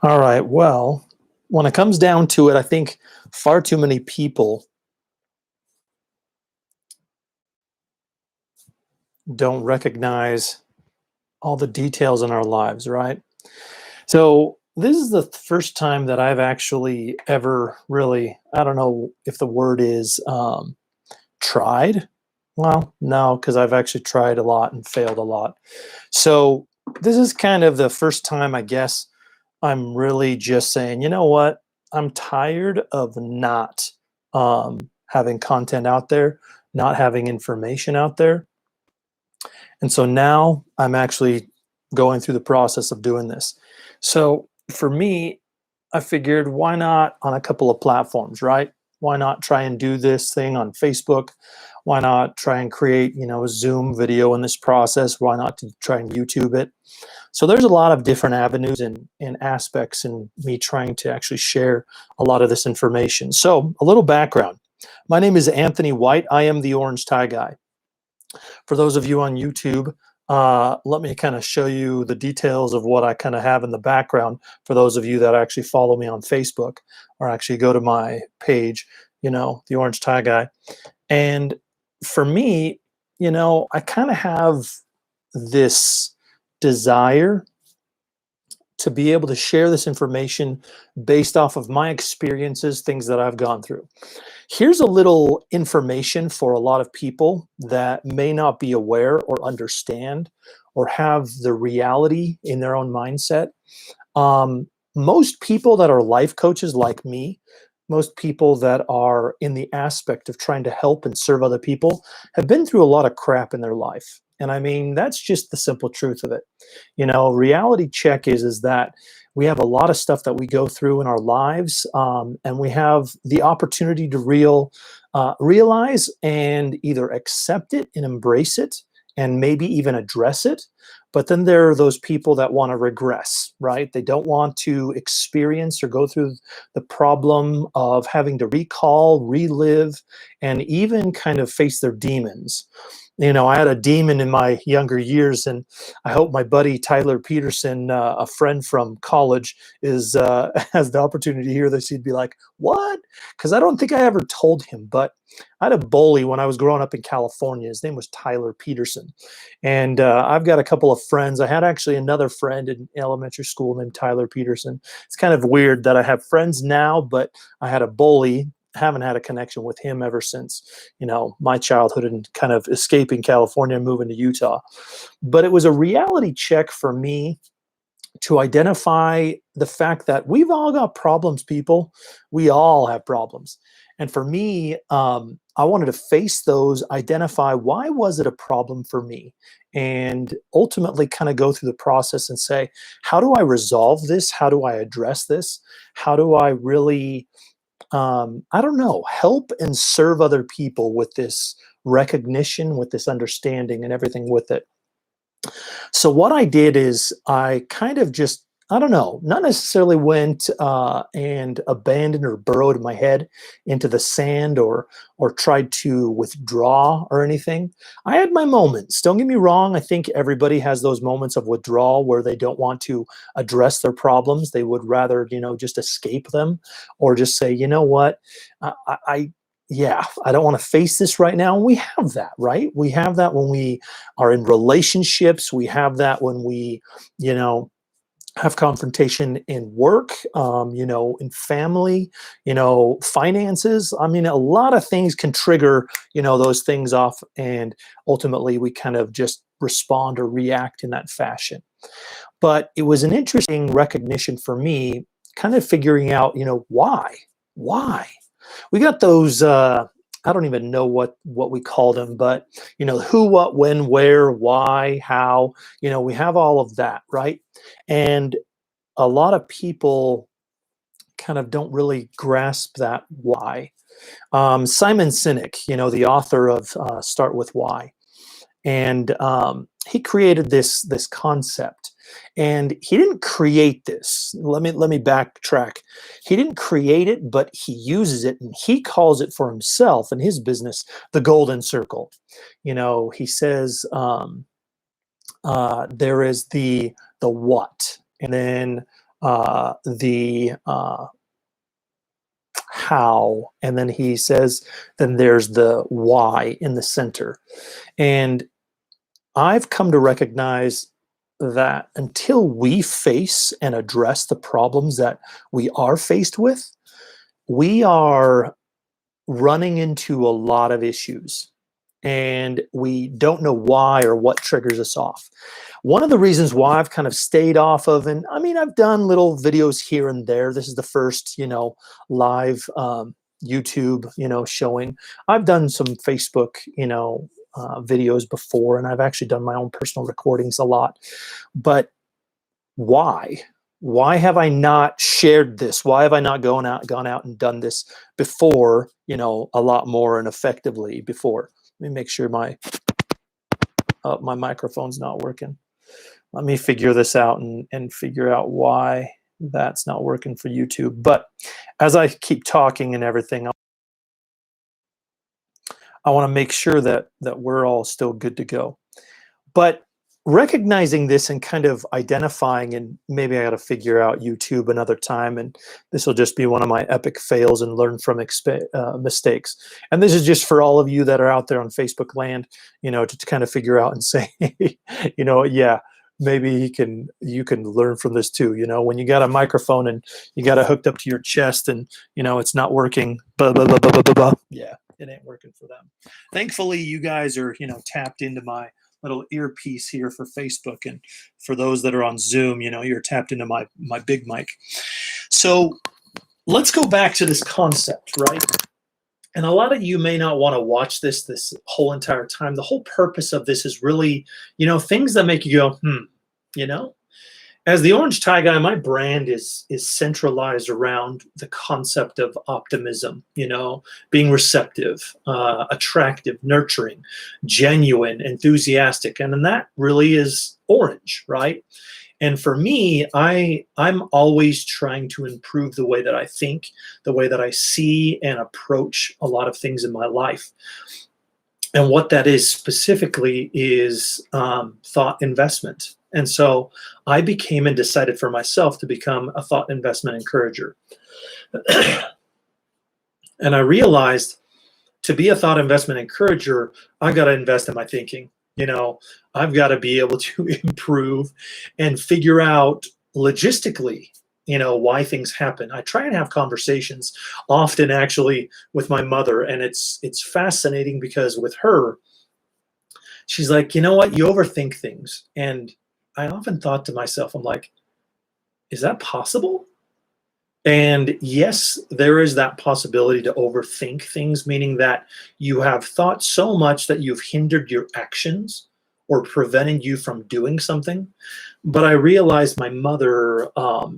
All right. Well, when it comes down to it, I think far too many people don't recognize all the details in our lives, right? So, this is the first time that I've actually ever really, I don't know if the word is tried. Well, no, because I've actually tried a lot and failed a lot. So, this is kind of the first time, I guess, I'm really just saying, you know what? I'm tired of not having content out there, not having information out there. And so now I'm actually going through the process of doing this. So for me, I figured why not on a couple of platforms, right? Why not try and do this thing on Facebook? Why not try and create, a Zoom video in this process? Why not to try and YouTube it? So there's a lot of different avenues and aspects in me trying to actually share a lot of this information. So a little background. My name is Anthony White. I am the Orange Tie Guy. For those of you on YouTube, let me kind of show you the details of what I kind of have in the background for those of you that actually follow me on Facebook or actually go to my page, the Orange Tie Guy. And for me, I kind of have this desire to be able to share this information based off of my experiences, things that I've gone through. Here's a little information for a lot of people that may not be aware or understand or have the reality in their own mindset. Most people that are life coaches like me, most people that are in the aspect of trying to help and serve other people have been through a lot of crap in their life. And I mean, that's just the simple truth of it. Reality check is that we have a lot of stuff that we go through in our lives, and we have the opportunity to realize and either accept it and embrace it and maybe even address it. But then there are those people that want to regress, right? They don't want to experience or go through the problem of having to recall, relive, and even kind of face their demons. I had a demon in my younger years, and I hope my buddy Tyler Peterson, a friend from college, is has the opportunity to hear this. He'd be like, "What?" Because I don't think I ever told him, but I had a bully when I was growing up in California. His name was Tyler Peterson, and I've got a couple of friends. I had actually another friend in elementary school named Tyler Peterson. It's kind of weird that I have friends now, but I had a bully. Haven't had a connection with him ever since my childhood and kind of escaping California and moving to Utah. But it was a reality check for me to identify the fact that we've all got problems, people. We all have problems. And for me, I wanted to face those, identify why was it a problem for me, and ultimately kind of go through the process and say, how do I resolve this? How do I address this? How do I really, I don't know, help and serve other people with this recognition, with this understanding, and everything with it? So what I did is I kind of just, I don't know, not necessarily went and abandoned or burrowed my head into the sand or tried to withdraw or anything. I had my moments. Don't get me wrong. I think everybody has those moments of withdrawal where they don't want to address their problems. They would rather, just escape them or just say, you know what, I yeah, I don't want to face this right now. And we have that, right? We have that when we are in relationships. We have that when we, you know, have confrontation in work, in family, finances. I mean, a lot of things can trigger, those things off. And ultimately, we kind of just respond or react in that fashion. But it was an interesting recognition for me, kind of figuring out, why? Why? We got those I don't even know what we call them, but who, what, when, where, why, how, we have all of that, right? And a lot of people kind of don't really grasp that why. Simon Sinek, the author of Start With Why, and he created this concept, and he didn't create this. Let me backtrack. He didn't create it, but he uses it, and he calls it for himself and his business the golden circle. He says there is the what, and then the how, and then he says, then there's the why in the center. And I've come to recognize that until we face and address the problems that we are faced with, we are running into a lot of issues and we don't know why or what triggers us off. One of the reasons why I've kind of stayed off of, and I mean, I've done little videos here and there. This is the first, live YouTube, showing. I've done some Facebook, videos before, and I've actually done my own personal recordings a lot. But why? Why have I not shared this? Why have I not gone out and done this before, a lot more and effectively before? Let me make sure my microphone's not working. Let me figure this out and figure out why that's not working for YouTube. But as I keep talking and everything, I want to make sure that we're all still good to go. But recognizing this and kind of identifying, and maybe I got to figure out YouTube another time, and this will just be one of my epic fails and learn from mistakes. And this is just for all of you that are out there on Facebook land, to kind of figure out and say, yeah, maybe you can learn from this too. When you got a microphone and you got it hooked up to your chest and, it's not working, blah, blah, blah, blah, blah, blah, blah. Yeah, it ain't working for them. Thankfully, you guys are, tapped into my little earpiece here for Facebook, and for those that are on Zoom, you're tapped into my big mic. So let's go back to this concept, right? And a lot of you may not want to watch this whole entire time. The whole purpose of this is really, things that make you go, As the Orange Tie Guy, my brand is centralized around the concept of optimism, being receptive, attractive, nurturing, genuine, enthusiastic. And then that really is orange, right? And for me, I'm always trying to improve the way that I think, the way that I see and approach a lot of things in my life. And what that is specifically is thought investment. And so I became and decided for myself to become a thought investment encourager. And I realized to be a thought investment encourager, I got to invest in my thinking. I've got to be able to improve and figure out logistically, why things happen. I try and have conversations often actually with my mother, and it's fascinating because with her, she's like, you know what, you overthink things. And I often thought to myself, I'm like, is that possible? And yes, there is that possibility to overthink things, meaning that you have thought so much that you've hindered your actions or prevented you from doing something. But I realized my mother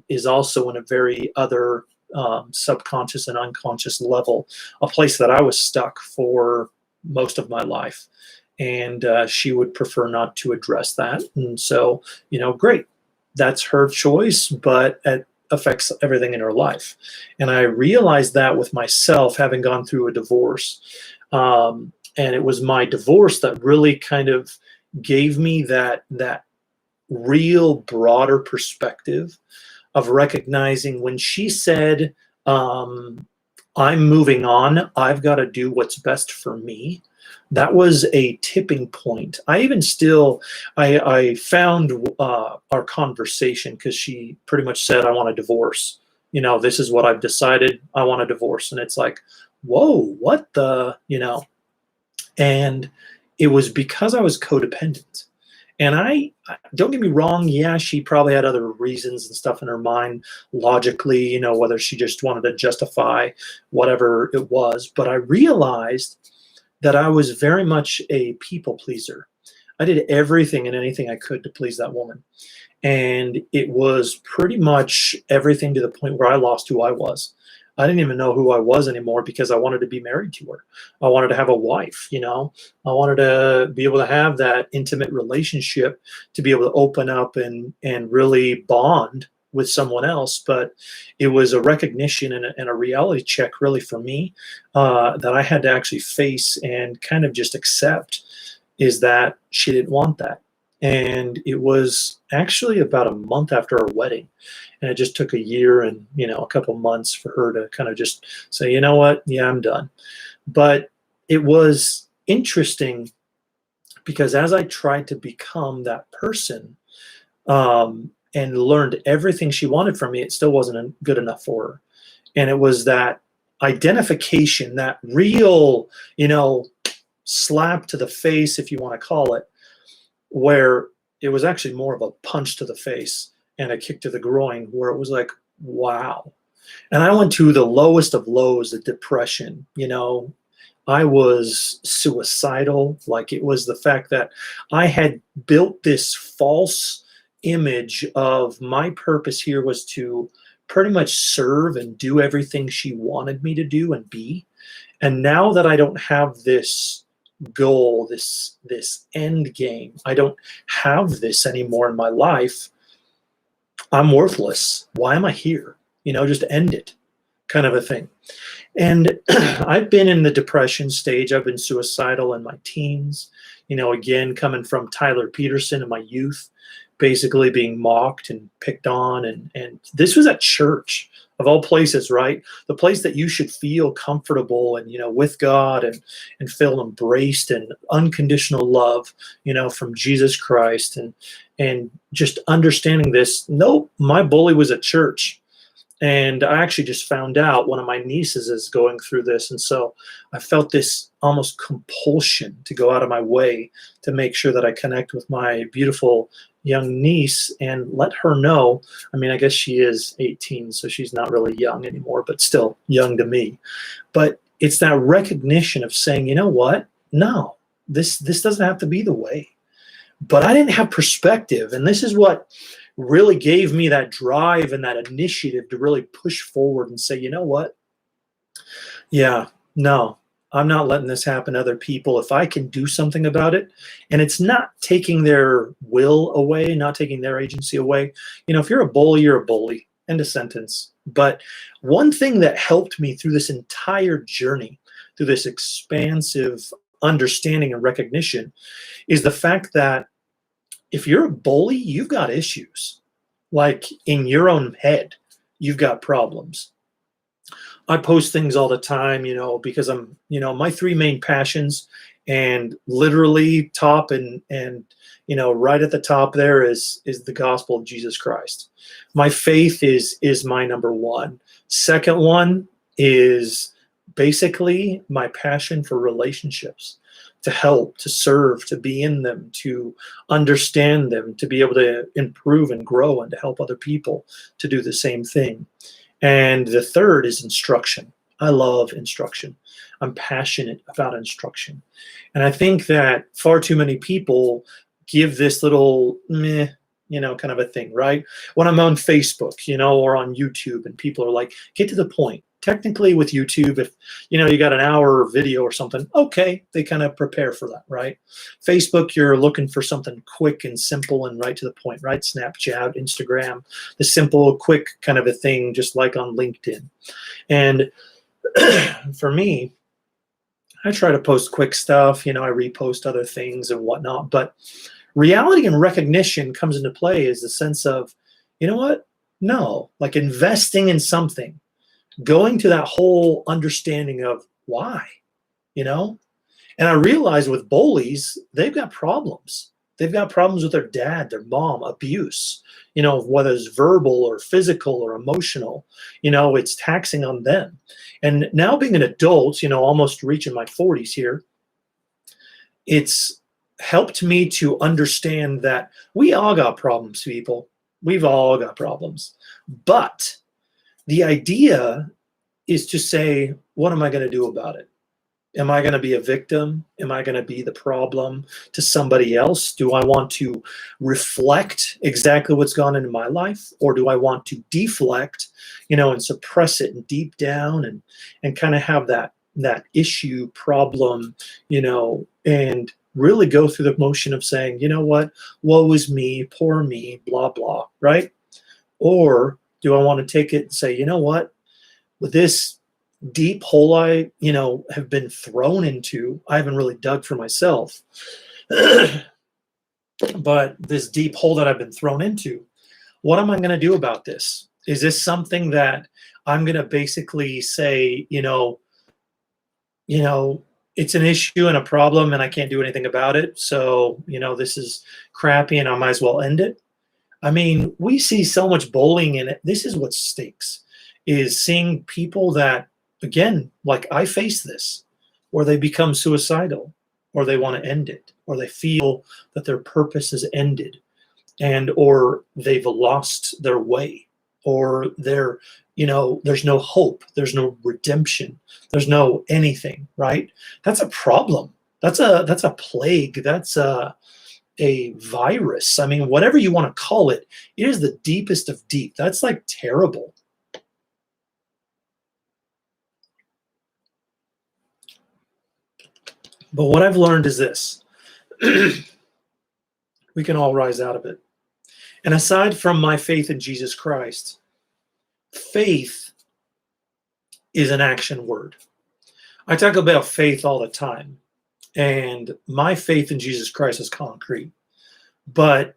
is also in a very other subconscious and unconscious level, a place that I was stuck for most of my life. And she would prefer not to address that. And so, great, that's her choice, but it affects everything in her life. And I realized that with myself, having gone through a divorce. And it was my divorce that really kind of gave me that real broader perspective of recognizing when she said, I'm moving on, I've got to do what's best for me. That was a tipping point. I even still, I found our conversation because she pretty much said, I want a divorce. This is what I've decided. I want a divorce. And it's like, whoa, what the, and it was because I was codependent. And I don't get me wrong, yeah, she probably had other reasons and stuff in her mind logically, whether she just wanted to justify whatever it was. But I realized that I was very much a people pleaser. I did everything and anything I could to please that woman. And it was pretty much everything to the point where I lost who I was. I didn't even know who I was anymore because I wanted to be married to her. I wanted to have a wife, I wanted to be able to have that intimate relationship, to be able to open up and really bond with someone else. But it was a recognition and a reality check really for me that I had to actually face and kind of just accept, is that she didn't want that. And it was actually about a month after our wedding. And it just took a year and, a couple months for her to kind of just say, you know what? Yeah, I'm done. But it was interesting because as I tried to become that person, and learned everything she wanted from me, it still wasn't good enough for her. And it was that identification, that real, slap to the face, if you want to call it, where it was actually more of a punch to the face and a kick to the groin, where it was like, wow. And I went to the lowest of lows, the depression. I was suicidal. Like, it was the fact that I had built this false image of my purpose here was to pretty much serve and do everything she wanted me to do and be. And now that I don't have this goal, this end game, I don't have this anymore in my life, I'm worthless. Why am I here? Just end it, kind of a thing. And I've been in the depression stage. I've been suicidal in my teens, again, coming from Tyler Peterson in my youth, basically being mocked and picked on. And this was at church, of all places, right? The place that you should feel comfortable and, with God and feel embraced and unconditional love, from Jesus Christ. And just understanding this, nope, my bully was at church. And I actually just found out one of my nieces is going through this. And so I felt this almost compulsion to go out of my way to make sure that I connect with my beautiful young niece and let her know. I mean, I guess she is 18, so she's not really young anymore, but still young to me. But it's that recognition of saying, you know what? No, this doesn't have to be the way. But I didn't have perspective. And this is what really gave me that drive and that initiative to really push forward and say, you know what? Yeah, no, I'm not letting this happen to other people. If I can do something about it, and it's not taking their will away, not taking their agency away. If you're a bully, you're a bully. End of sentence. But one thing that helped me through this entire journey, through this expansive understanding and recognition, is the fact that if you're a bully, you've got issues. Like, in your own head, you've got problems. I post things all the time, because I'm, my three main passions, and literally top and right at the top there is the gospel of Jesus Christ. My faith is my number one. Second one is basically my passion for relationships, to help, to serve, to be in them, to understand them, to be able to improve and grow, and to help other people to do the same thing. And the third is instruction. I love instruction. I'm passionate about instruction. And I think that far too many people give this little meh, kind of a thing, right? When I'm on Facebook, or on YouTube, and people are like, get to the point. Technically, with YouTube, if you got an hour video or something, okay, they kind of prepare for that, right? Facebook, you're looking for something quick and simple and right to the point, right? Snapchat, Instagram, the simple, quick kind of a thing, just like on LinkedIn. And for me, I try to post quick stuff, I repost other things and whatnot, but reality and recognition comes into play is the sense of, you know what? No, like investing in something, going to that whole understanding of why, And I realize with bullies, they've got problems. They've got problems with their dad, their mom, abuse, whether it's verbal or physical or emotional, it's taxing on them. And now being an adult, almost reaching my 40s here, it's helped me to understand that we all got problems, people. We've all got problems. But the idea is to say, what am I going to do about it? Am I going to be a victim? Am I going to be the problem to somebody else? Do I want to reflect exactly what's gone into my life? Or do I want to deflect, and suppress it and deep down and kind of have that issue problem, and really go through the motion of saying, you know what, woe is me, poor me, blah, blah, right? Or do I want to take it and say, you know what, with this deep hole I, have been thrown into, I haven't really dug for myself. but this deep hole that I've been thrown into, what am I going to do about this? Is this something that I'm going to basically say, you know, it's an issue and a problem and I can't do anything about it. So, this is crappy and I might as well end it. I mean, we see so much bullying in it. This is what stinks, is seeing people that, again, like I face this, or they become suicidal, or they want to end it, or they feel that their purpose is ended, and or they've lost their way, or there's no hope, there's no redemption, there's no anything, right? That's a problem. That's a plague. That's a virus. I mean, whatever you want to call it, it is the deepest of deep. That's like terrible. But what I've learned is this. We can all rise out of it. And aside from my faith in Jesus Christ, faith is an action word. I talk about faith all the time, and my faith in Jesus Christ is concrete. But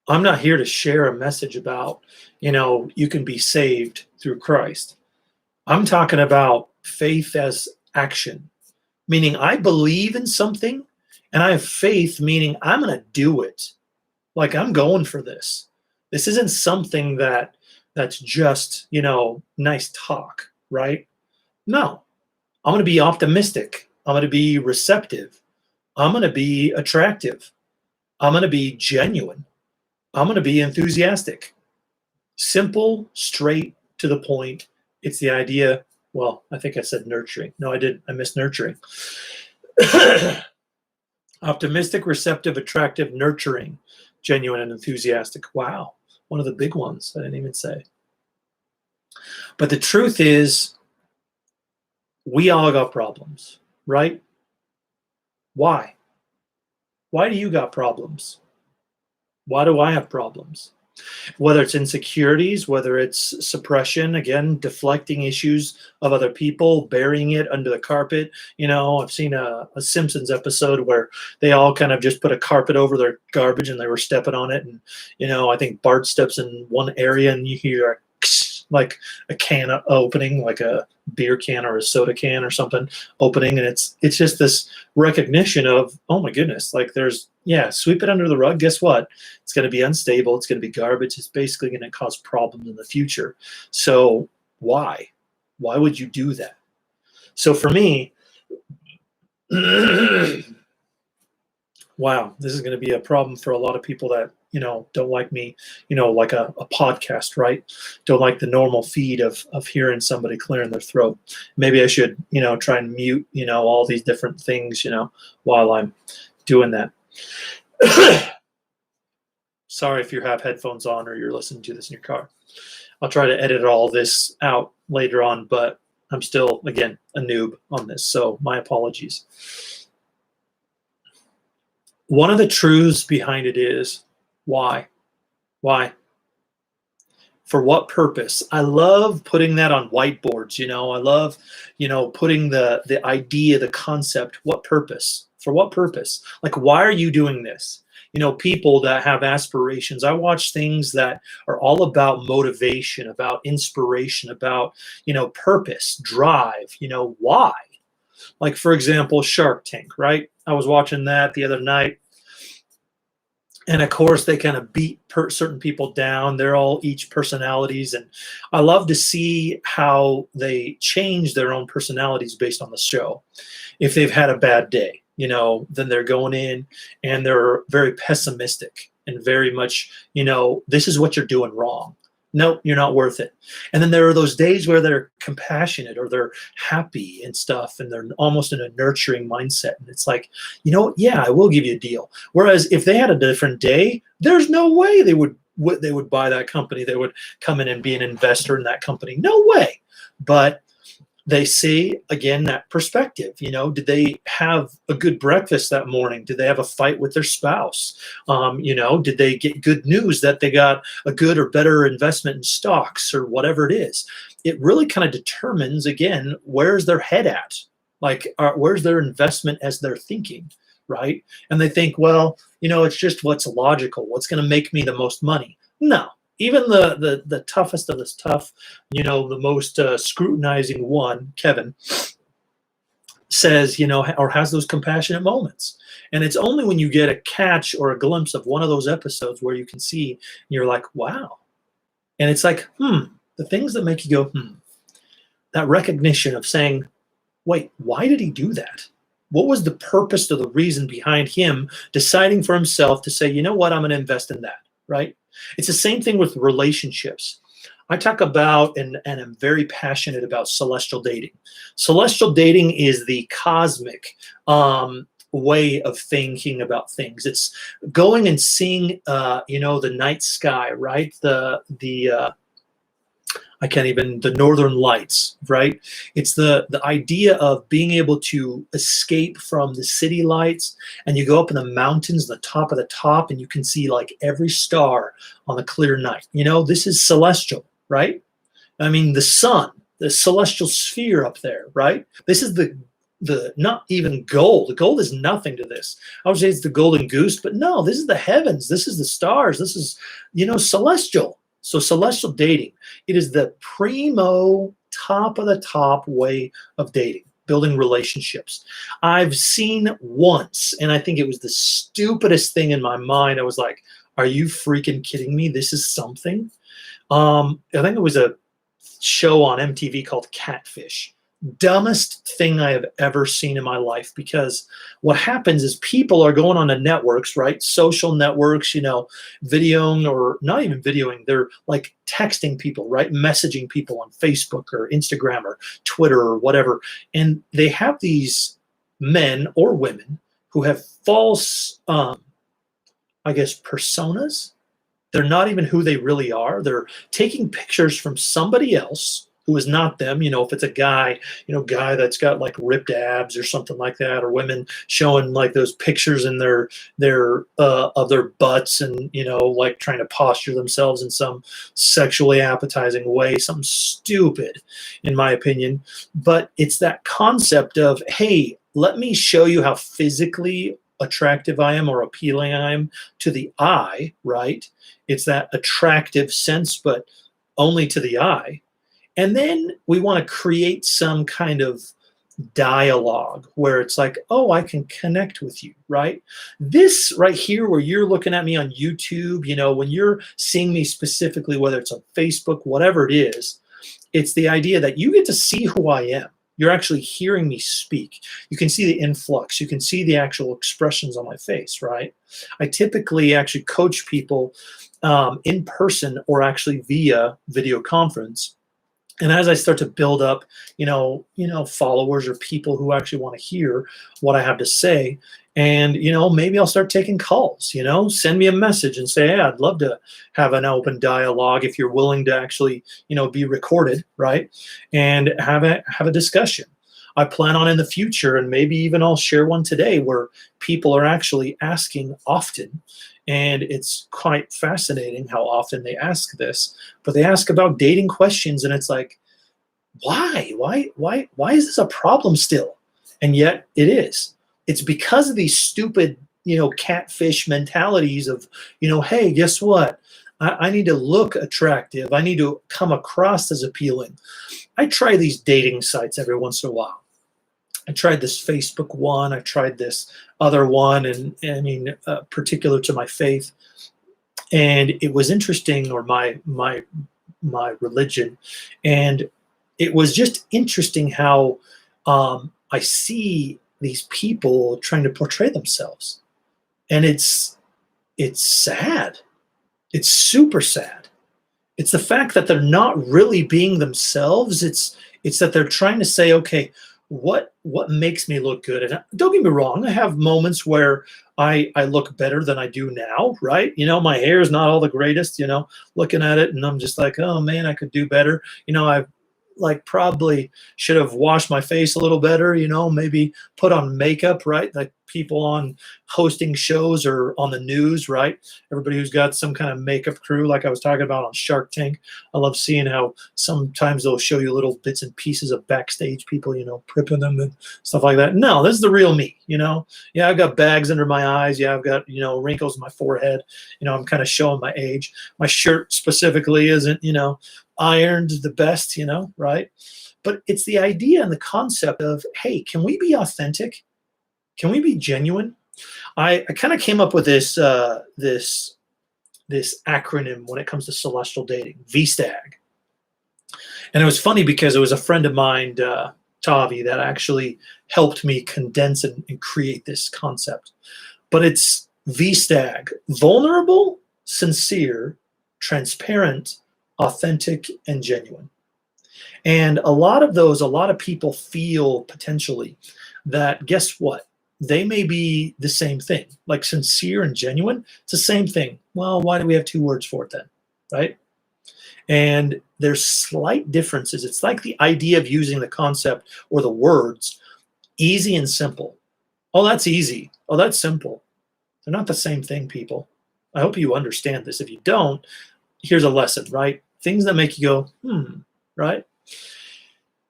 I'm not here to share a message about, you can be saved through Christ. I'm talking about faith as action, meaning I believe in something, and I have faith, meaning I'm going to do it. Like, I'm going for this. This isn't something that's just, nice talk, right? No, I'm going to be optimistic. I'm going to be receptive. I'm going to be attractive. I'm going to be genuine. I'm going to be enthusiastic. Simple, straight to the point. It's the idea. Well, I think I said nurturing. No, I didn't. I missed nurturing. Optimistic, receptive, attractive, nurturing, genuine, and enthusiastic. Wow. One of the big ones I didn't even say. But the truth is, we all got problems, right? Why? Why do you got problems? Why do I have problems? Whether it's insecurities, whether it's suppression, again, deflecting issues of other people, burying it under the carpet. I've seen a Simpsons episode where they all kind of just put a carpet over their garbage and they were stepping on it. And, I think Bart steps in one area and you hear like a can opening, like a beer can or a soda can or something opening. And it's just this recognition of, oh my goodness, like sweep it under the rug. Guess what? It's going to be unstable. It's going to be garbage. It's basically going to cause problems in the future. So why would you do that? So for me, wow, this is going to be a problem for a lot of people that, don't like me, like a podcast, right? Don't like the normal feed of hearing somebody clearing their throat. Maybe I should, try and mute, all these different things, while I'm doing that. Sorry if you have headphones on or you're listening to this in your car. I'll try to edit all this out later on, but I'm still, again, a noob on this. So my apologies. One of the truths behind it is, why? Why? For what purpose? I love putting that on whiteboards. I love, putting the idea, the concept. What purpose? For what purpose? Like, why are you doing this? People that have aspirations. I watch things that are all about motivation, about inspiration, about, purpose, drive, why? Like, for example, Shark Tank, right? I was watching that the other night. And of course, they kind of beat certain people down. They're all each personalities. And I love to see how they change their own personalities based on the show. If they've had a bad day, then they're going in and they're very pessimistic and very much, this is what you're doing wrong. Nope, you're not worth it. And then there are those days where they're compassionate or they're happy and stuff, and they're almost in a nurturing mindset. And it's like, yeah, I will give you a deal. Whereas if they had a different day, there's no way they would buy that company. They would come in and be an investor in that company. No way. But they see, again, that perspective. Did they have a good breakfast that morning? Did they have a fight with their spouse? Did they get good news that they got a good or better investment in stocks or whatever it is? It really kind of determines, again, where's their head at? Like, where's their investment as they're thinking? right? And they think, well, it's just what's logical, what's going to make me the most money. No, even the toughest of the tough, the most scrutinizing one, Kevin, says, or has those compassionate moments. And it's only when you get a catch or a glimpse of one of those episodes where you can see, and you're like, wow. And it's like, the things that make you go, that recognition of saying, wait, why did he do that? What was the purpose or the reason behind him deciding for himself to say, you know what, I'm going to invest in that, right? It's the same thing with relationships. I talk about, and I'm very passionate about celestial dating. Celestial dating is the cosmic way of thinking about things. It's going and seeing, the night sky, right? The northern lights, right? It's the idea of being able to escape from the city lights, and you go up in the mountains, the top of the top, and you can see like every star on a clear night. This is celestial, right? I mean, the sun, the celestial sphere up there, right? This is the not even gold. The gold is nothing to this. I would say it's the golden goose, but no, this is the heavens. This is the stars. This is, celestial. So celestial dating, it is the primo top of the top way of dating, building relationships. I've seen once, and I think it was the stupidest thing in my mind. I was like, are you freaking kidding me? This is something. I think it was a show on MTV called Catfish. Dumbest thing I have ever seen in my life, because what happens is people are going on to networks, right? Social networks, videoing, or not even videoing. They're like texting people, right? Messaging people on Facebook or Instagram or Twitter or whatever. And they have these men or women who have false, personas. They're not even who they really are. They're taking pictures from somebody else who is not them. If it's a guy, guy that's got like ripped abs or something like that, or women showing like those pictures in their of their butts, and like trying to posture themselves in some sexually appetizing way, something stupid in my opinion. But it's that concept of, hey, let me show you how physically attractive I am or appealing I am to the eye, right? It's that attractive sense, but only to the eye. And then we want to create some kind of dialogue where it's like, oh, I can connect with you, right? This right here, where you're looking at me on YouTube, when you're seeing me specifically, whether it's on Facebook, whatever it is, it's the idea that you get to see who I am. You're actually hearing me speak. You can see the influx. You can see the actual expressions on my face, right? I typically actually coach people in person or actually via video conference. And as I start to build up, followers or people who actually want to hear what I have to say, and, maybe I'll start taking calls, send me a message and say, hey, I'd love to have an open dialogue if you're willing to actually, be recorded, right? And have a discussion. I plan on in the future, and maybe even I'll share one today, where people are actually asking often. And it's quite fascinating how often they ask this, but they ask about dating questions, and it's like, why is this a problem still? And yet it is. It's because of these stupid, catfish mentalities of, hey, guess what? I need to look attractive. I need to come across as appealing. I try these dating sites every once in a while. I tried this Facebook one. I tried this other one, and particular to my faith. And it was interesting, or my religion. And it was just interesting how I see these people trying to portray themselves. And it's sad. It's super sad. It's the fact that they're not really being themselves. It's that they're trying to say, okay, what makes me look good? And don't get me wrong, I have moments where I look better than I do now, right? My hair is not all the greatest, looking at it, and I'm just like, oh man, I could do better. I've like probably should have washed my face a little better, maybe put on makeup, right? Like people on hosting shows or on the news, right? Everybody who's got some kind of makeup crew, like I was talking about on Shark Tank. I love seeing how sometimes they'll show you little bits and pieces of backstage people, prepping them and stuff like that. No, this is the real me. Yeah, I've got bags under my eyes. Yeah, I've got, wrinkles in my forehead. I'm kind of showing my age. My shirt specifically isn't, ironed the best, right? But it's the idea and the concept of, hey, can we be authentic? Can we be genuine? I kind of came up with this acronym when it comes to celestial dating, VSTAG. And it was funny because it was a friend of mine, Tavi, that actually helped me condense and create this concept. But it's VSTAG: vulnerable, sincere, transparent, authentic, and genuine. And a lot of people feel potentially that, guess what? They may be the same thing, like sincere and genuine. It's the same thing. Well, why do we have two words for it then, right? And there's slight differences. It's like the idea of using the concept or the words easy and simple. Oh, that's easy. Oh, that's simple. They're not the same thing, people. I hope you understand this. If you don't, here's a lesson, right? Things that make you go, right?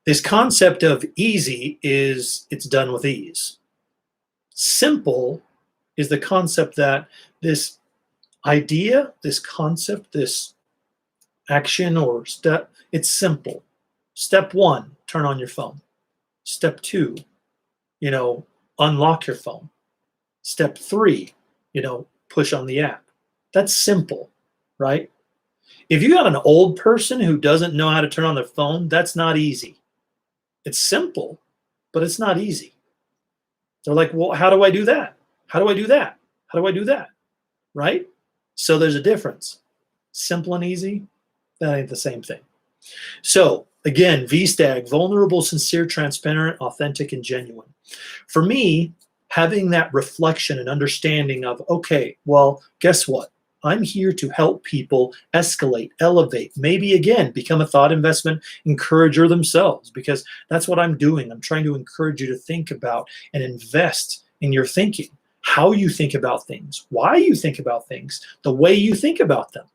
This concept of easy is it's done with ease. Simple is the concept that this idea, this concept, this action or step, it's simple. Step one, turn on your phone. Step two, unlock your phone. Step three, push on the app. That's simple, right? If you got an old person who doesn't know how to turn on their phone, that's not easy. It's simple, but it's not easy. They're like, well, how do I do that? How do I do that? How do I do that? Right? So there's a difference. Simple and easy, that ain't the same thing. So again, VSTAG: vulnerable, sincere, transparent, authentic, and genuine. For me, having that reflection and understanding of, okay, well, guess what? I'm here to help people escalate, elevate, maybe again, become a thought investment encourager themselves, because that's what I'm doing. I'm trying to encourage you to think about and invest in your thinking, how you think about things, why you think about things, the way you think about them.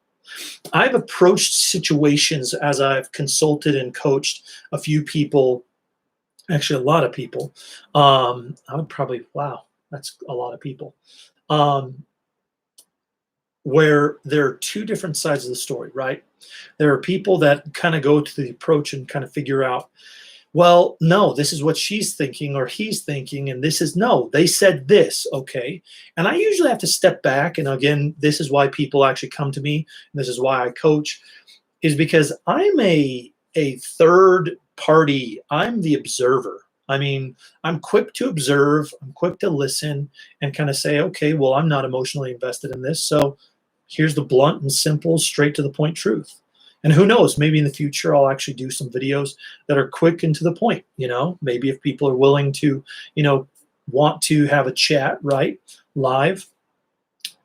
I've approached situations as I've consulted and coached a few people, actually a lot of people. I would probably, wow, that's a lot of people. Where there are two different sides of the story, right? There are people that kind of go to the approach and kind of figure out, well, no, this is what she's thinking or he's thinking, and this is no, they said this, okay. And I usually have to step back, and again, this is why people actually come to me, and this is why I coach, is because I'm a third party. I'm the observer. I mean, I'm quick to observe, I'm quick to listen and kind of say, okay, well, I'm not emotionally invested in this, so here's the blunt and simple, straight to the point truth. And who knows, maybe in the future I'll actually do some videos that are quick and to the point, maybe if people are willing to, want to have a chat, right, live,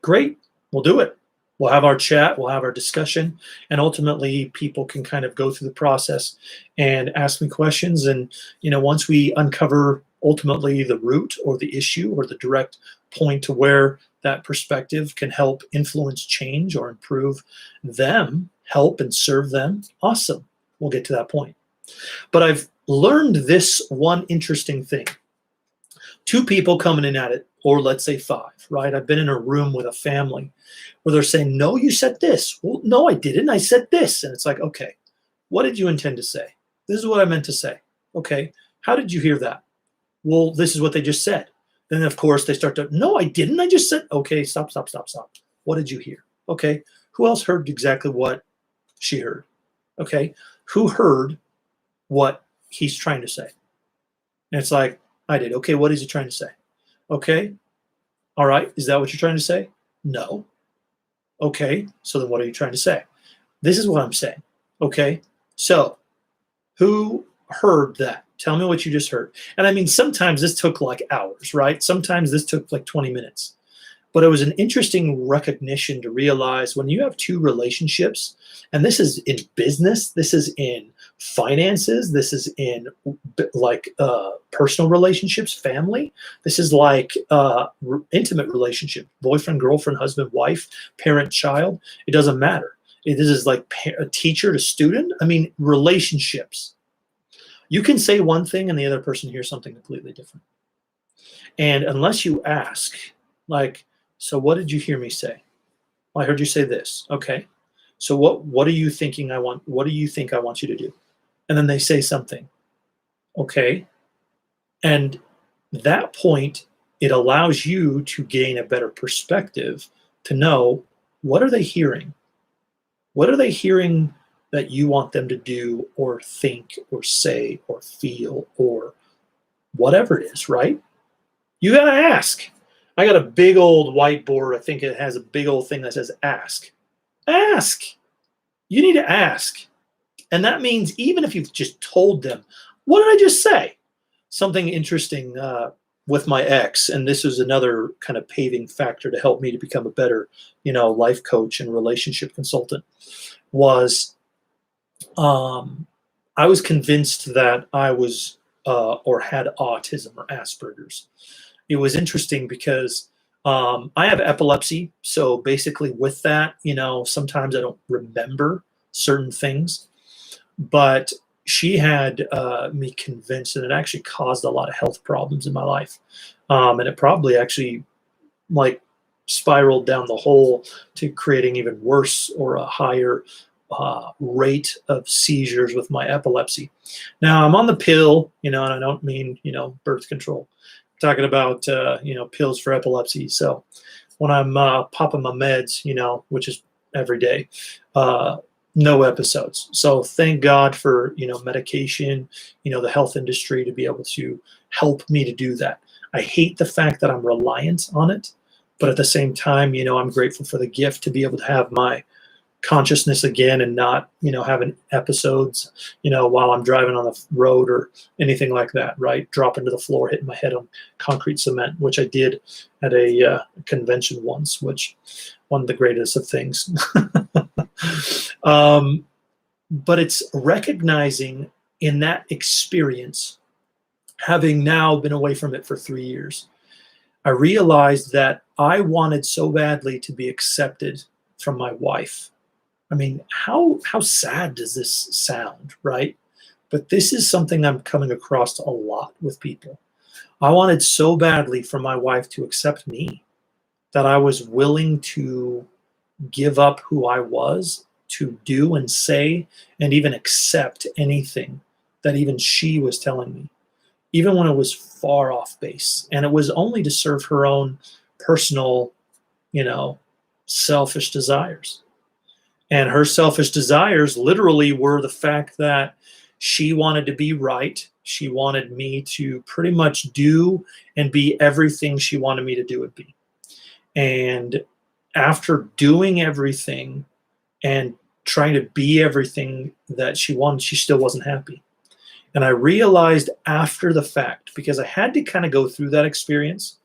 great, we'll do it. We'll have our chat, we'll have our discussion, and ultimately people can kind of go through the process and ask me questions. And, once we uncover ultimately the root or the issue or the direct point to where that perspective can help influence change or improve them, help and serve them, awesome. We'll get to that point. But I've learned this one interesting thing. Two people coming in at it, or let's say five, right? I've been in a room with a family where they're saying, no, you said this. Well, no, I didn't. I said this. And it's like, okay, what did you intend to say? This is what I meant to say. Okay, how did you hear that? Well, this is what they just said. Then, of course, they start to, no, I didn't. I just said, okay, stop. What did you hear? Okay, who else heard exactly what she heard? Okay, who heard what he's trying to say? And it's like, I did. Okay, what is he trying to say? Okay, all right, is that what you're trying to say? No. Okay, so then what are you trying to say? This is what I'm saying. Okay, so who heard that? Tell me what you just heard. And I mean, sometimes this took like hours, right? Sometimes this took like 20 minutes. But it was an interesting recognition to realize when you have two relationships, and this is in business, this is in finances. This is in like personal relationships, family. This is like intimate relationship, boyfriend, girlfriend, husband, wife, parent, child. It doesn't matter. This is like a teacher to student. I mean, relationships. You can say one thing and the other person hears something completely different. And unless you ask, like, so what did you hear me say? Well, I heard you say this. Okay. So what are you thinking what do you think I want you to do? And then they say something. Okay. And that point, it allows you to gain a better perspective to know, what are they hearing? What are they hearing that you want them to do or think or say or feel or whatever it is, right? You got to ask. I got a big old whiteboard. I think it has a big old thing that says ask. Ask. You need to ask. And that means even if you've just told them, what did I just say? Something interesting with my ex, and this is another kind of paving factor to help me to become a better, life coach and relationship consultant, was I was convinced that I was or had autism or Asperger's. It was interesting because I have epilepsy. So basically with that, sometimes I don't remember certain things, but she had me convinced, and it actually caused a lot of health problems in my life. And it probably actually like spiraled down the hole to creating even worse or a higher rate of seizures with my epilepsy. Now I'm on the pill, and I don't mean, birth control. I'm talking about, pills for epilepsy. So when I'm popping my meds, which is every day, no episodes. So thank God for, medication, the health industry to be able to help me to do that. I hate the fact that I'm reliant on it, but at the same time, I'm grateful for the gift to be able to have my consciousness again and not, having episodes, while I'm driving on the road or anything like that, right? Dropping to the floor, hitting my head on concrete cement, which I did at a convention once, which one of the greatest of things. But it's recognizing in that experience, having now been away from it for 3 years, I realized that I wanted so badly to be accepted from my wife. I mean, how sad does this sound, right? But this is something I'm coming across a lot with people. I wanted so badly for my wife to accept me that I was willing to give up who I was to do and say and even accept anything that even she was telling me, even when it was far off base. And it was only to serve her own personal, selfish desires. And her selfish desires literally were the fact that she wanted to be right. She wanted me to pretty much do and be everything she wanted me to do and be. And after doing everything and trying to be everything that she wanted, she still wasn't happy. And I realized after the fact, because I had to kind of go through that experience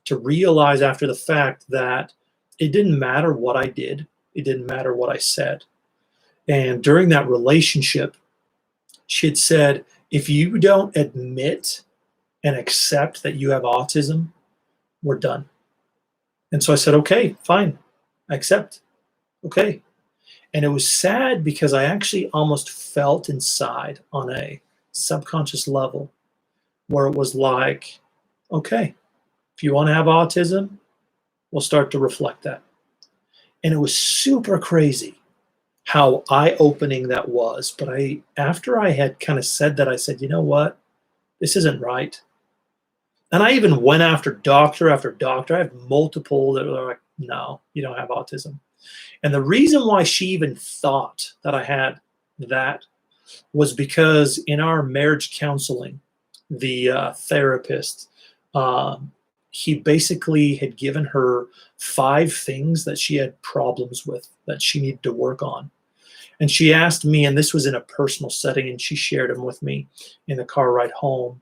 to realize after the fact that it didn't matter what I did. It didn't matter what I said. And during that relationship, she had said, if you don't admit and accept that you have autism, we're done. And so I said, okay, fine, I accept. Okay. And it was sad because I actually almost felt inside on a subconscious level where it was like, okay, if you want to have autism, we'll start to reflect that. And it was super crazy how eye-opening that was. But after I had kind of said that, I said, you know what? This isn't right. And I even went after doctor after doctor. I have multiple that were like, no, you don't have autism. And the reason why she even thought that I had that was because in our marriage counseling, the therapist, he basically had given her 5 things that she had problems with that she needed to work on. And she asked me, and this was in a personal setting, and she shared them with me in the car ride home.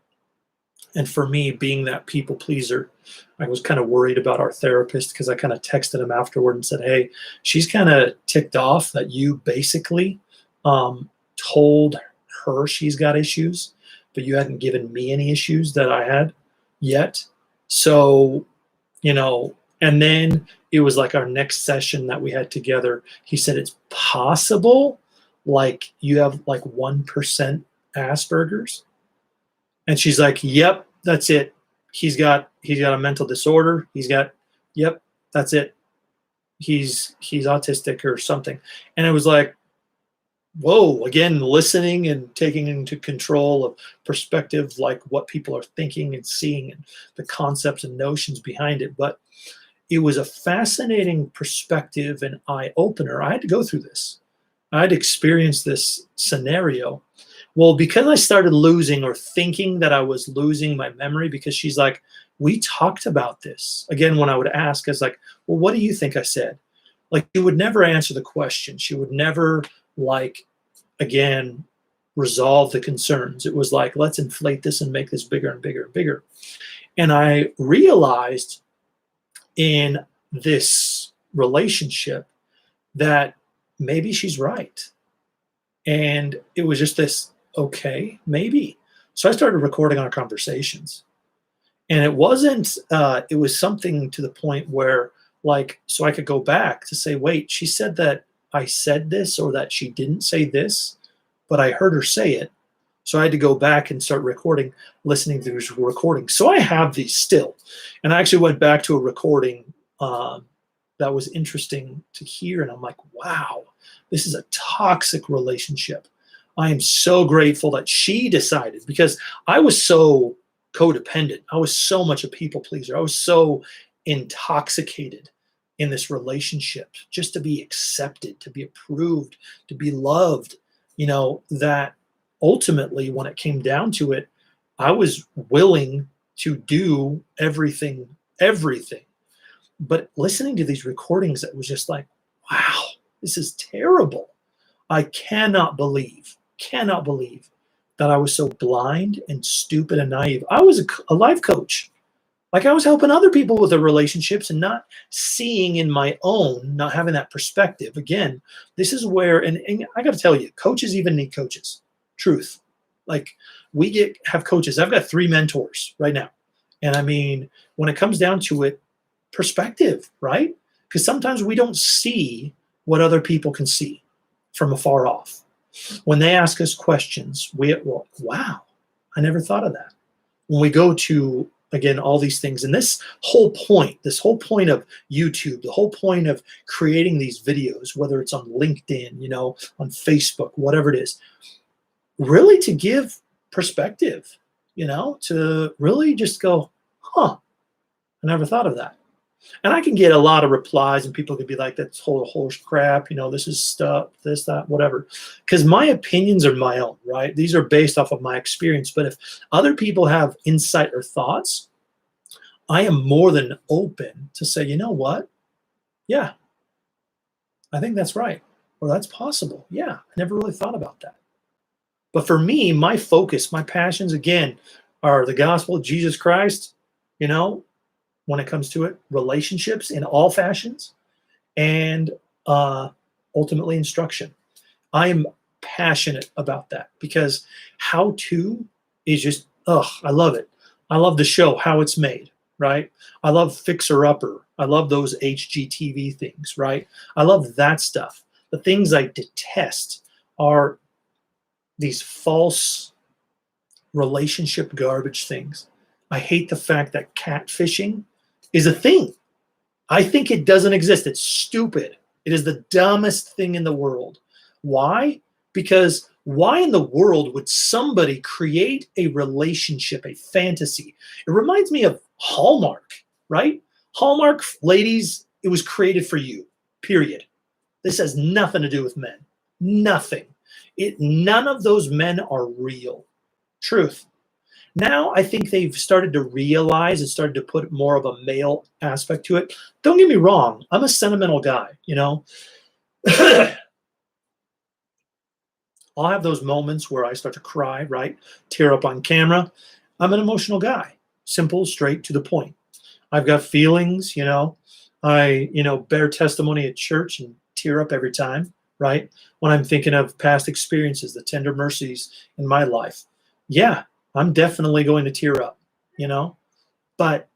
And for me, being that people pleaser, I was kind of worried about our therapist because I kind of texted him afterward and said, hey, she's kind of ticked off that you basically told her she's got issues, but you hadn't given me any issues that I had yet. So, and then it was like our next session that we had together. He said, it's possible like you have like 1% Asperger's. And she's like, yep, that's it. He's got a mental disorder. Yep, that's it. He's autistic or something. And it was like, whoa, again, listening and taking into control of perspective, like what people are thinking and seeing and the concepts and notions behind it. But it was a fascinating perspective and eye opener. I had to go through this. I'd experienced this scenario. Well, because I started losing or thinking that I was losing my memory, because she's like, we talked about this. Again, when I would ask, I was like, well, what do you think I said? Like, she would never answer the question. She would never, like, again, resolve the concerns. It was like, let's inflate this and make this bigger and bigger and bigger. And I realized in this relationship that maybe she's right. And it was just this, okay, maybe. So I started recording our conversations. And it wasn't, it was something to the point where, like, so I could go back to say, wait, she said that I said this or that she didn't say this, but I heard her say it. So I had to go back and start recording, listening to these recordings. So I have these still. And I actually went back to a recording that was interesting to hear. And I'm like, wow, this is a toxic relationship. I am so grateful that she decided, because I was so codependent. I was so much a people pleaser. I was so intoxicated in this relationship just to be accepted, to be approved, to be loved, that ultimately when it came down to it, I was willing to do everything. But listening to these recordings, it was just like, wow, this is terrible. I cannot believe that I was so blind and stupid and naive. I was a life coach. Like, I was helping other people with their relationships and not seeing in my own, not having that perspective. Again, this is where, and I got to tell you, coaches even need coaches. Truth. Like, have coaches. I've got 3 mentors right now. And I mean, when it comes down to it, perspective, right? Because sometimes we don't see what other people can see from afar off. When they ask us questions, wow, I never thought of that. When we go to, again, all these things, and this whole point of YouTube, the whole point of creating these videos, whether it's on LinkedIn, on Facebook, whatever it is, really to give perspective, to really just go, I never thought of that. And I can get a lot of replies and people could be like, that's whole horse crap, this is stuff, this, that, whatever. Because my opinions are my own, right? These are based off of my experience. But if other people have insight or thoughts, I am more than open to say, you know what? Yeah, I think that's right. Or that's possible. Yeah, I never really thought about that. But for me, my focus, my passions, again, are the gospel of Jesus Christ, when it comes to it, relationships in all fashions, and ultimately instruction. I am passionate about that because how to is just, I love it. I love the show, how it's made, right? I love Fixer Upper. I love those HGTV things, right? I love that stuff. The things I detest are these false relationship garbage things. I hate the fact that catfishing is a thing. I think it doesn't exist. It's stupid. It is the dumbest thing in the world. Why? Because why in the world would somebody create a relationship, a fantasy? It reminds me of Hallmark, right? Hallmark, ladies, it was created for you, period. This has nothing to do with men. Nothing. None of those men are real. Truth. Now I think they've started to realize and started to put more of a male aspect to it. Don't get me wrong. I'm a sentimental guy, I'll have those moments where I start to cry, right? Tear up on camera. I'm an emotional guy. Simple, straight to the point. I've got feelings, I, bear testimony at church and tear up every time, right? When I'm thinking of past experiences, the tender mercies in my life, yeah, I'm definitely going to tear up, you know? But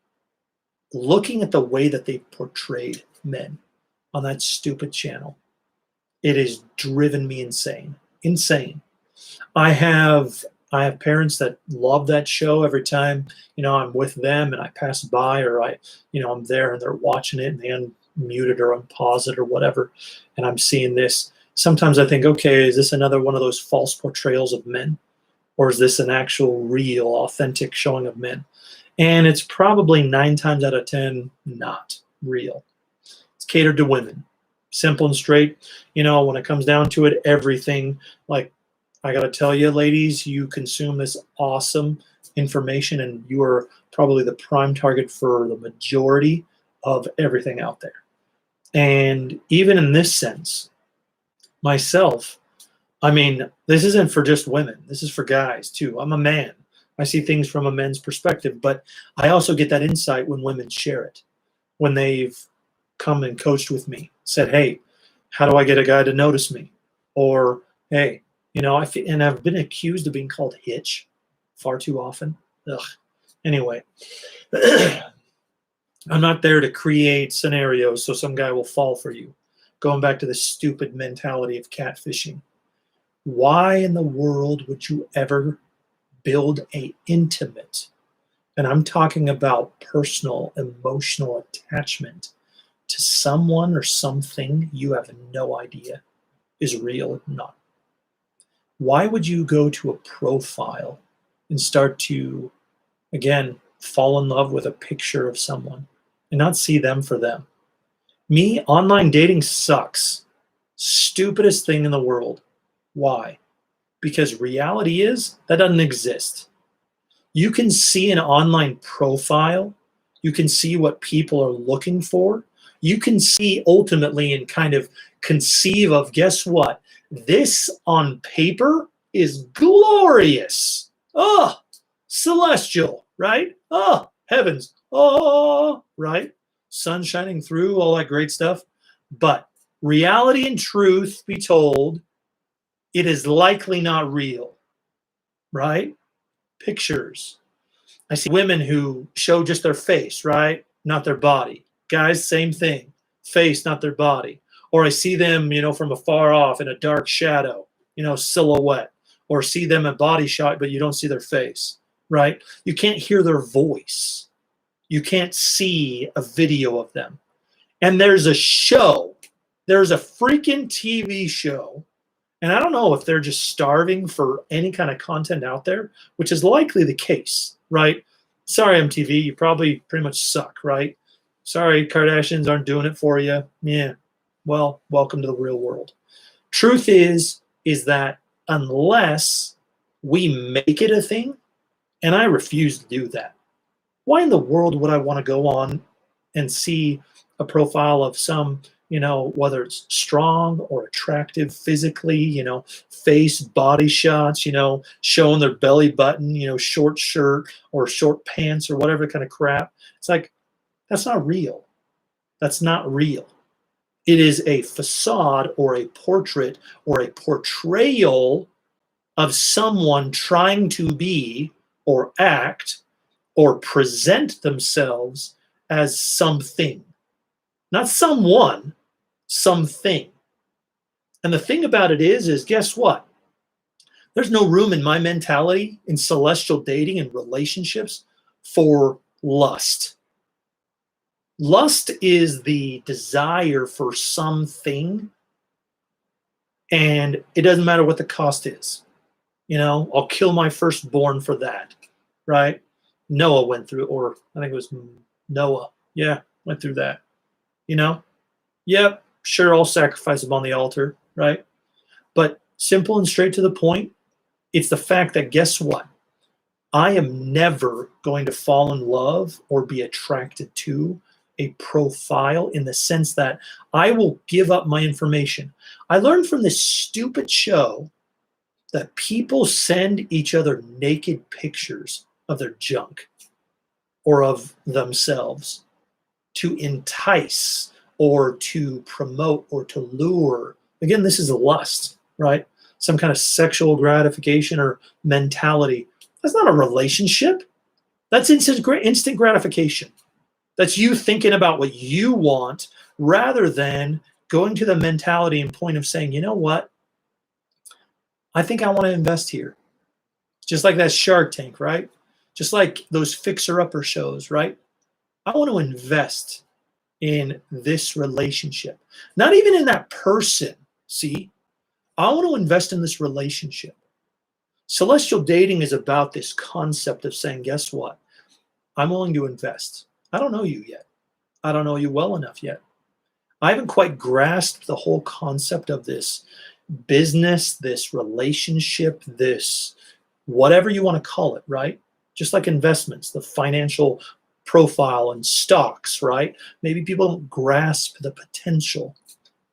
looking at the way that they portrayed men on that stupid channel, it has driven me insane. Insane. I have I have parents that love that show. Every time, I'm with them and I pass by, or I'm there and they're watching it and they unmute it or unpause it or whatever, and I'm seeing this. Sometimes I think, okay, is this another one of those false portrayals of men? Or is this an actual, real, authentic showing of men? And it's probably 9 times out of 10 not real. It's catered to women. Simple and straight. When it comes down to it, everything, like, I got to tell you, ladies, you consume this awesome information and you are probably the prime target for the majority of everything out there. And even in this sense, myself, I mean, this isn't for just women. This is for guys too. I'm a man. I see things from a man's perspective, but I also get that insight when women share it. When they've come and coached with me, said, "Hey, how do I get a guy to notice me?" Or, "Hey, and I've been accused of being called hitch far too often. Ugh. Anyway, I'm not there to create scenarios so some guy will fall for you. Going back to the stupid mentality of catfishing. Why in the world would you ever build a intimate, and I'm talking about personal, emotional attachment to someone or something you have no idea is real or not? Why would you go to a profile and start to, again, fall in love with a picture of someone and not see them for them? Me, online dating sucks. Stupidest thing in the world. Why? Because reality is that doesn't exist. You can see an online profile. You can see what people are looking for. You can see ultimately and kind of conceive of, guess what? This on paper is glorious. Oh, celestial, right? Oh, heavens. Oh, right? Sun shining through, all that great stuff. But reality and truth be told, it is likely not real, right? Pictures. I see women who show just their face, right? Not their body. Guys, same thing. Face, not their body. Or I see them, from afar off in a dark shadow, silhouette. Or see them in body shot, but you don't see their face, right? You can't hear their voice. You can't see a video of them. And there's a show. There's a freaking TV show. And I don't know if they're just starving for any kind of content out there, which is likely the case, right? Sorry, MTV, you probably pretty much suck, right? Sorry, Kardashians aren't doing it for you. Yeah, well, welcome to the real world. Truth is that unless we make it a thing, and I refuse to do that, why in the world would I want to go on and see a profile of some, whether it's strong or attractive physically, face, body shots, showing their belly button, short shirt or short pants or whatever kind of crap. It's like, that's not real. That's not real. It is a facade or a portrait or a portrayal of someone trying to be or act or present themselves as something. Not someone, something. And the thing about it is guess what? There's no room in my mentality in celestial dating and relationships for lust. Lust is the desire for something, and it doesn't matter what the cost is. I'll kill my firstborn for that, right? Noah went through, or I think it was Noah. Yeah, went through that. Yep, sure, I'll sacrifice him on the altar, right? But simple and straight to the point, it's the fact that, guess what? I am never going to fall in love or be attracted to a profile in the sense that I will give up my information. I learned from this stupid show that people send each other naked pictures of their junk or of themselves to entice or to promote or to lure Again, this is lust, right? Some kind of sexual gratification or mentality. That's not a relationship. That's instant gratification. That's you thinking about what you want rather than going to the mentality and point of saying, you know what? I think I want to invest here. Just like that Shark Tank, right? Just like those fixer-upper shows, right? I want to invest in this relationship. Not even in that person, see? I want to invest in this relationship. Celestial dating is about this concept of saying, guess what? I'm willing to invest. I don't know you yet. I don't know you well enough yet. I haven't quite grasped the whole concept of this business, this relationship, this whatever you want to call it, right? Just like investments, the financial profile and stocks, right? Maybe people don't grasp the potential,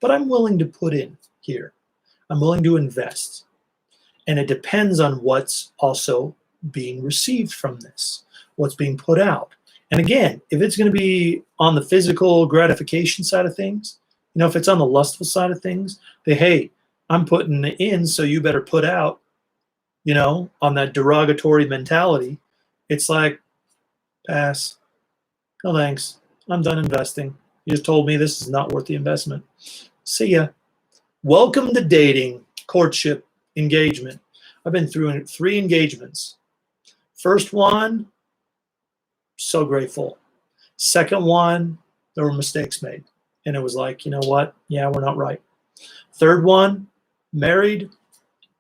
but I'm willing to put in here. I'm willing to invest. And it depends on what's also being received from this, what's being put out. And again, if it's going to be on the physical gratification side of things, if it's on the lustful side of things, hey, I'm putting it in, so you better put out, on that derogatory mentality, it's like, pass. No thanks. I'm done investing. You just told me this is not worth the investment. See ya. Welcome to dating, courtship, engagement. I've been through 3 engagements. First one, so grateful. Second one, there were mistakes made. And it was like, you know what? Yeah, we're not right. Third one, married,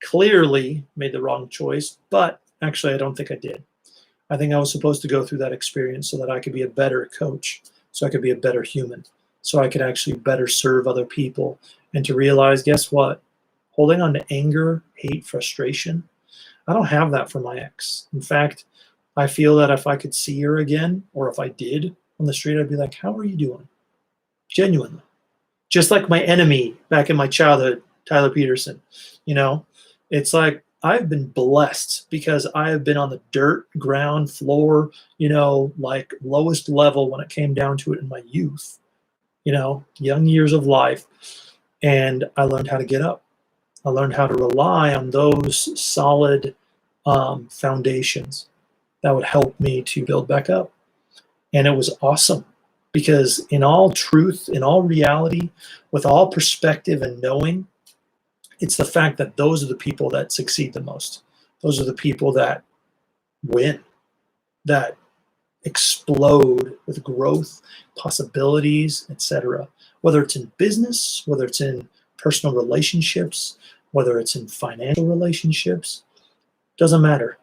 clearly made the wrong choice, but actually I don't think I did. I think I was supposed to go through that experience so that I could be a better coach, so I could be a better human, so I could actually better serve other people, and to realize, guess what? Holding on to anger, hate, frustration, I don't have that for my ex. In fact, I feel that if I could see her again, or if I did on the street, I'd be like, how are you doing? Genuinely. Just like my enemy back in my childhood, Tyler Peterson. It's like I've been blessed because I have been on the dirt, ground, floor, like lowest level when it came down to it in my youth, young years of life. And I learned how to get up. I learned how to rely on those solid foundations that would help me to build back up. And it was awesome because in all truth, in all reality, with all perspective and knowing, it's the fact that those are the people that succeed the most. Those are the people that win, that explode with growth, possibilities, etc. Whether it's in business, whether it's in personal relationships, whether it's in financial relationships, doesn't matter.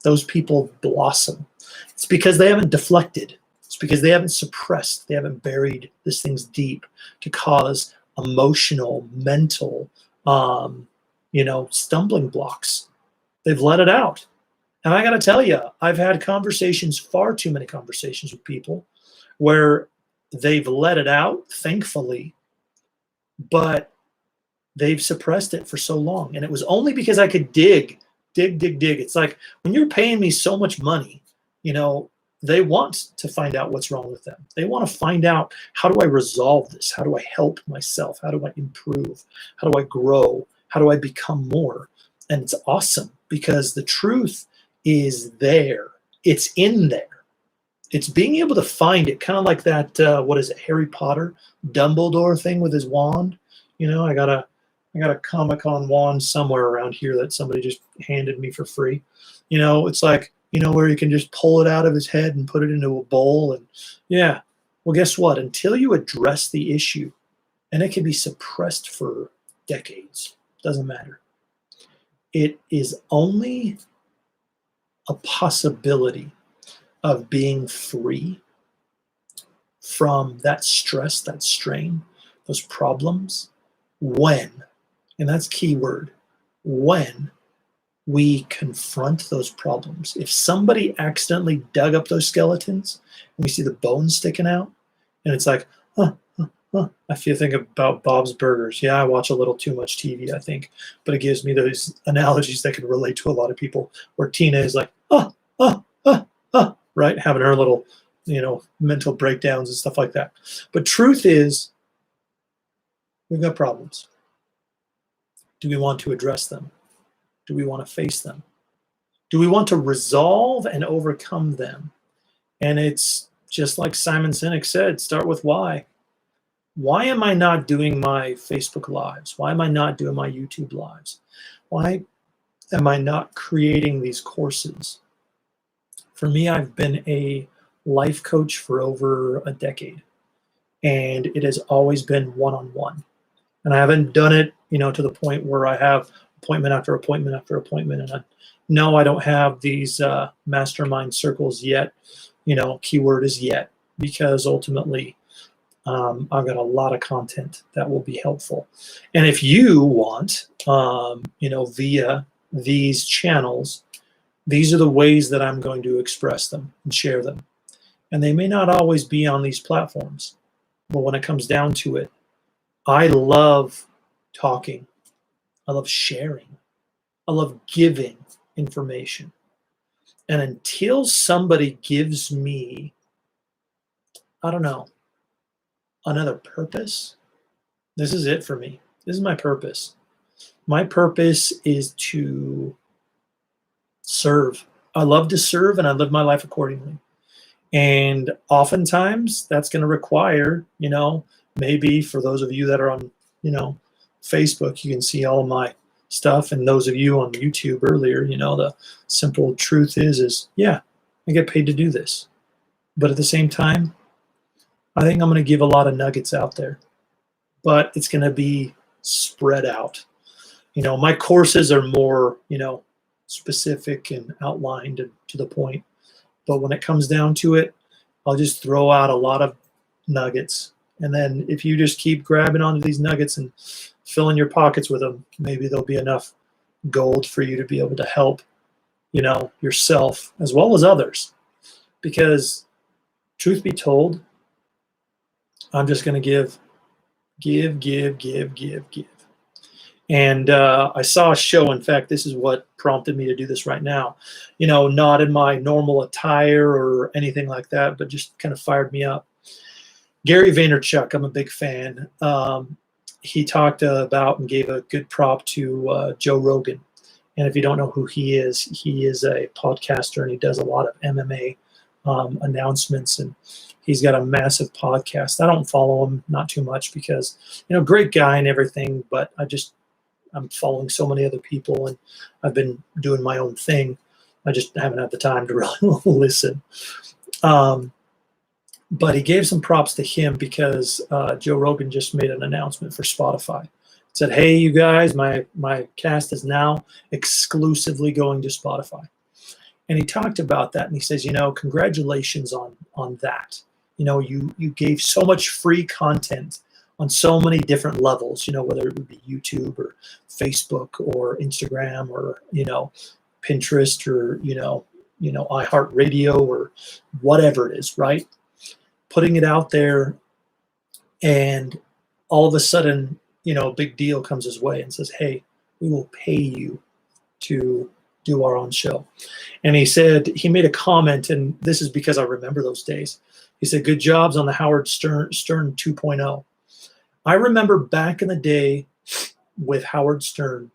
Those people blossom. It's because they haven't deflected. It's because they haven't suppressed. They haven't buried these things deep to cause emotional, mental, stumbling blocks. They've let it out. And I got to tell you, I've had conversations, far too many conversations with people where they've let it out, thankfully, but they've suppressed it for so long. And it was only because I could dig. It's like when you're paying me so much money, they want to find out what's wrong with them. They want to find out, how do I resolve this? How do I help myself? How do I improve? How do I grow? How do I become more? And it's awesome because the truth is there. It's in there. It's being able to find it, kind of like that, what is it, Harry Potter, Dumbledore thing with his wand. I got a Comic-Con wand somewhere around here that somebody just handed me for free. It's like, where you can just pull it out of his head and put it into a bowl. And yeah, well, guess what? Until you address the issue, and it can be suppressed for decades, doesn't matter. It is only a possibility of being free from that stress, that strain, those problems, when, and that's key word, when we confront those problems. If somebody accidentally dug up those skeletons and we see the bones sticking out, and it's like, I feel think about Bob's Burgers. Yeah, I watch a little too much TV, I think, but it gives me those analogies that can relate to a lot of people. Where Tina is like, right, having her little, mental breakdowns and stuff like that. But truth is, we've got problems. Do we want to address them? Do we want to face them? Do we want to resolve and overcome them? And it's just like Simon Sinek said, start with why. Why am I not doing my Facebook lives? Why am I not doing my YouTube lives? Why am I not creating these courses? For me, I've been a life coach for over a decade, and it has always been one-on-one. And I haven't done it, to the point where I have appointment after appointment after appointment. And no, I don't have these mastermind circles yet. Keyword is yet, because ultimately I've got a lot of content that will be helpful. And if you want, via these channels, these are the ways that I'm going to express them and share them. And they may not always be on these platforms, but when it comes down to it, I love talking. I love sharing. I love giving information. And until somebody gives me, I don't know, another purpose, this is it for me. This is my purpose. My purpose is to serve. I love to serve, and I live my life accordingly. And oftentimes that's going to require, maybe for those of you that are on, Facebook, you can see all of my stuff. And those of you on YouTube earlier, the simple truth is, yeah, I get paid to do this. But at the same time, I think I'm going to give a lot of nuggets out there, but it's going to be spread out. My courses are more, specific and outlined and to the point. But when it comes down to it, I'll just throw out a lot of nuggets. And then if you just keep grabbing onto these nuggets and filling your pockets with them, maybe there'll be enough gold for you to be able to help, yourself as well as others. Because truth be told, I'm just going to give. And I saw a show. In fact, this is what prompted me to do this right now. Not in my normal attire or anything like that, but just kind of fired me up. Gary Vaynerchuk, I'm a big fan. He talked about and gave a good prop to Joe Rogan. And if you don't know who he is a podcaster, and he does a lot of MMA announcements, and he's got a massive podcast. I don't follow him, not too much, because, great guy and everything, but I'm following so many other people, and I've been doing my own thing. I just haven't had the time to really listen. But he gave some props to him because Joe Rogan just made an announcement for Spotify. Said, hey, you guys, my cast is now exclusively going to Spotify. And he talked about that, and he says, congratulations on that. You gave so much free content on so many different levels, whether it would be YouTube or Facebook or Instagram or, Pinterest or, iHeartRadio or whatever it is, right? Putting it out there, and all of a sudden, a big deal comes his way and says, hey, we will pay you to do our own show. And he said, he made a comment, and this is because I remember those days. He said, good jobs on the Howard Stern 2.0. I remember back in the day with Howard Stern,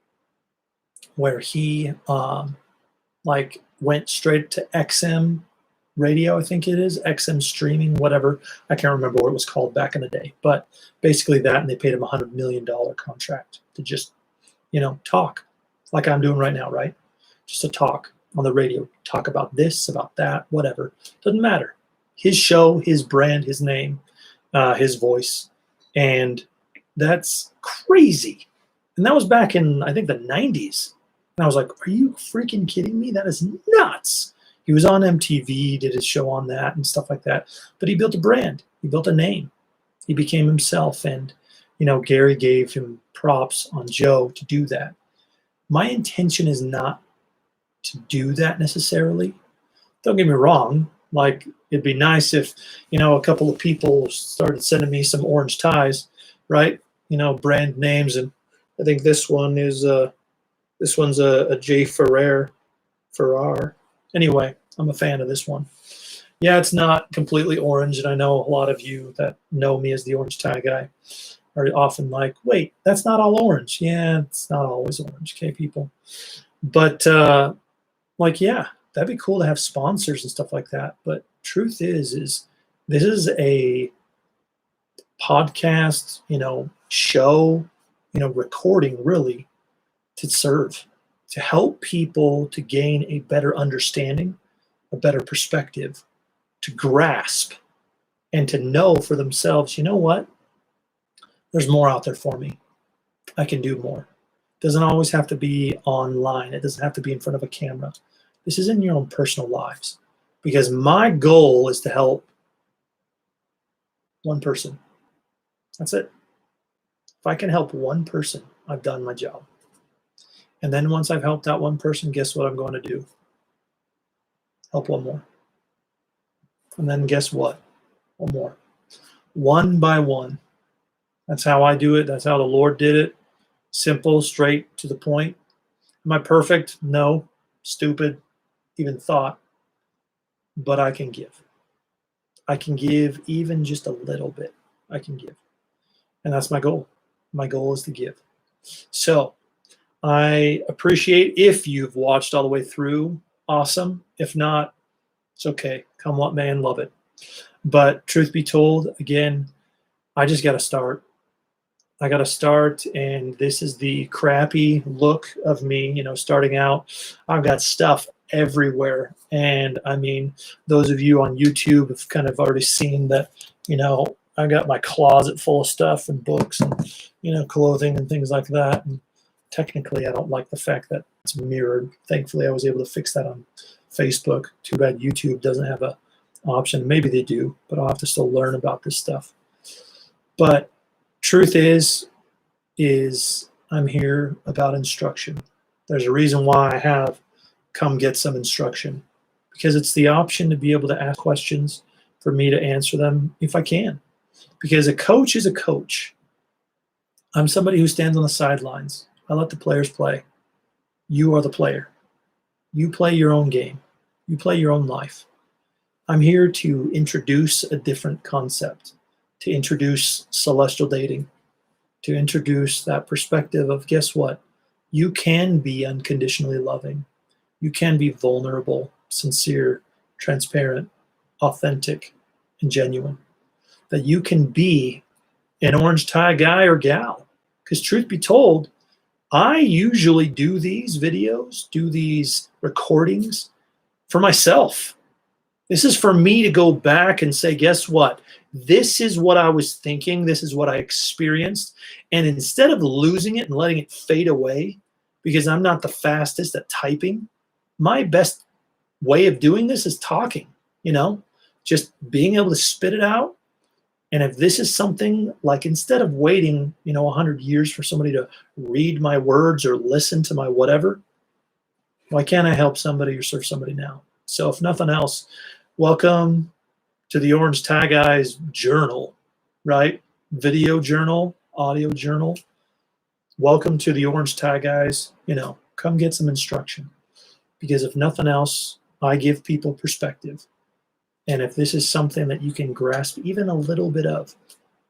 where he went straight to XM radio, I think it is, XM streaming, whatever. I can't remember what it was called back in the day, but basically that, and they paid him $100 million contract to just, talk like I'm doing right now, right? Just to talk on the radio, talk about this, about that, whatever. Doesn't matter. His show, his brand, his name, his voice. And that's crazy. And that was back in, I think, the 90s. And I was like, are you freaking kidding me? That is nuts. He was on MTV, did his show on that and stuff like that. But he built a brand. He built a name. He became himself. And, Gary gave him props on Joe to do that. My intention is not to do that necessarily. Don't get me wrong. Like, it'd be nice if, a couple of people started sending me some orange ties, right? Brand names. And I think this one's a J. Ferrar. Anyway, I'm a fan of this one. Yeah, it's not completely orange, and I know a lot of you that know me as the orange tie guy. are often like, wait, that's not all orange. Yeah, it's not always orange, okay, people. But like, yeah, that'd be cool to have sponsors and stuff like that. But truth is this is a podcast, show, recording really to serve, to help people to gain a better understanding, a better perspective, to grasp and to know for themselves, you know what? There's more out there for me. I can do more. It doesn't always have to be online. It doesn't have to be in front of a camera. This is in your own personal lives. Because my goal is to help one person. That's it. If I can help one person, I've done my job. And then once I've helped that one person, guess what I'm going to do? Help one more. And then guess what? One more. One by one. That's how I do it. That's how the Lord did it. Simple, straight, to the point. Am I perfect? No. Stupid, even thought. But I can give. I can give even just a little bit. I can give. And that's my goal. My goal is to give. So I appreciate if you've watched all the way through. Awesome. If not, it's okay. Come what may and love it. But truth be told, again, I just got to start. I got to start, and this is the crappy look of me, starting out. I've got stuff everywhere. And I mean, those of you on YouTube have kind of already seen that, I got my closet full of stuff and books and, clothing and things like that. And technically, I don't like the fact that it's mirrored. Thankfully, I was able to fix that on Facebook. Too bad YouTube doesn't have a option. Maybe they do, but I'll have to still learn about this stuff. But truth is I'm here about instruction. There's a reason why I have come get some instruction, because it's the option to be able to ask questions, for me to answer them if I can. Because a coach is a coach. I'm somebody who stands on the sidelines. I let the players play. You are the player. You play your own game. You play your own life. I'm here to introduce a different concept, to introduce celestial dating, to introduce that perspective of, guess what? You can be unconditionally loving. You can be vulnerable, sincere, transparent, authentic, and genuine. That you can be an orange tie guy or gal. Because truth be told, I usually do these videos, do these recordings for myself. This is for me to go back and say, guess what? This is what I was thinking. This is what I experienced. And instead of losing it and letting it fade away, because I'm not the fastest at typing, my best way of doing this is talking, just being able to spit it out. And if this is something like, instead of waiting, 100 years for somebody to read my words or listen to my whatever, why can't I help somebody or serve somebody now? So if nothing else, welcome to the Orange Tie Guys journal, right? Video journal, audio journal. Welcome to the Orange Tie Guys. Come get some instruction. Because if nothing else, I give people perspective. And if this is something that you can grasp even a little bit of,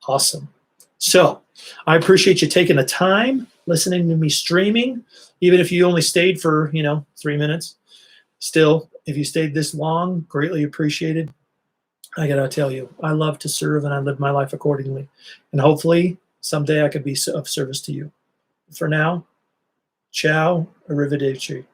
awesome. So I appreciate you taking the time, listening to me streaming, even if you only stayed for, 3 minutes. Still, if you stayed this long, greatly appreciated. I got to tell you, I love to serve and I live my life accordingly. And hopefully someday I could be of service to you. For now, ciao, arrivederci.